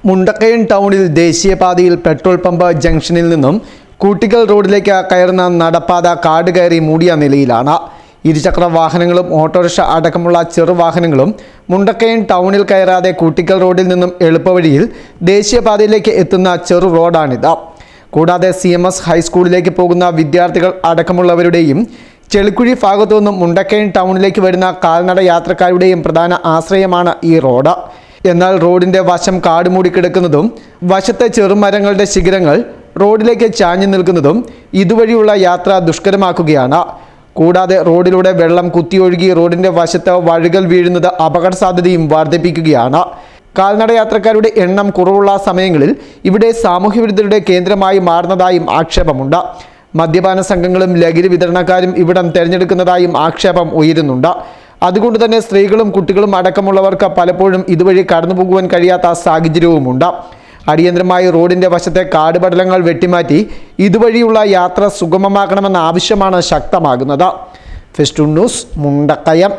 മുണ്ടക്കയം ടൗണിൽ ദേശീയപാതയിൽ petrol pump ജംഗ്ഷനിൽ നിന്നും കൂട്ടിക്കൽ റോഡിലേക്ക് കയറുന്ന നടപ്പാത കാട് കയറി മൂടിയ നിലയിലാണ്. ഇരുചക്ര വാഹനങ്ങളും ഓട്ടോറിക്ഷ അടക്കമുള്ള ചെറുവാഹനങ്ങളും മുണ്ടക്കയം ടൗണിൽ കയറാതെ കൂട്ടിക്കൽ റോഡിൽ നിന്നും എളുപ്പവഴിയിൽ ദേശീയപാതയിലേക്ക് എത്തുന്ന ചെറു റോഡാണിത്. കൂടാതെ CMS ഹൈസ്കൂളിലേക്ക് പോകുന്ന വിദ്യാർത്ഥികൾ അടക്കമുള്ളവരുടെയും ചെളിക്കുഴി ഭാഗത്തു നിന്നും മുണ്ടക്കയം ടൗണിലേക്ക് വരുന്ന കാൽനട യാത്രക്കാരുടെയും പ്രധാന ആശ്രയമാണ് ഈ റോഡ്. എന്നാൽ റോഡിന്റെ വശം കാട് മൂടിക്കിടക്കുന്നതും വശത്തെ ചെറുമരങ്ങളുടെ ശിഖരങ്ങൾ റോഡിലേക്ക് ചാഞ്ഞു നിൽക്കുന്നതും ഇതുവഴിയുള്ള യാത്ര ദുഷ്കരമാക്കുകയാണ്. കൂടാതെ റോഡിലൂടെ വെള്ളം കുത്തിയൊഴുകി റോഡിന്റെ വശത്ത് വഴുകൽ വീഴുന്നത് അപകട സാധ്യതയും വർദ്ധിപ്പിക്കുകയാണ്. കാൽനട യാത്രക്കാരുടെ എണ്ണം കുറവുള്ള സമയങ്ങളിൽ ഇവിടെ സാമൂഹ്യവിരുദ്ധരുടെ കേന്ദ്രമായി മാറുന്നതായും ആക്ഷേപമുണ്ട്. മദ്യപാന സംഘങ്ങളും ലഹരി വിതരണക്കാരും ഇവിടം തിരഞ്ഞെടുക്കുന്നതായും ആക്ഷേപം ഉയരുന്നുണ്ട്. അതുകൊണ്ട് തന്നെ സ്ത്രീകളും കുട്ടികളും അടക്കമുള്ളവർക്ക് പലപ്പോഴും ഇതുവഴി കടന്നുപോകുവാൻ കഴിയാത്ത സാഹചര്യവുമുണ്ട്. അടിയന്തരമായി റോഡിന്റെ വശത്തെ കാടുപടലങ്ങൾ വെട്ടിമാറ്റി ഇതുവഴിയുള്ള യാത്ര സുഗമമാക്കണമെന്ന ആവശ്യമാണ് ശക്തമാകുന്നത്. Festoon news, Mundakayam.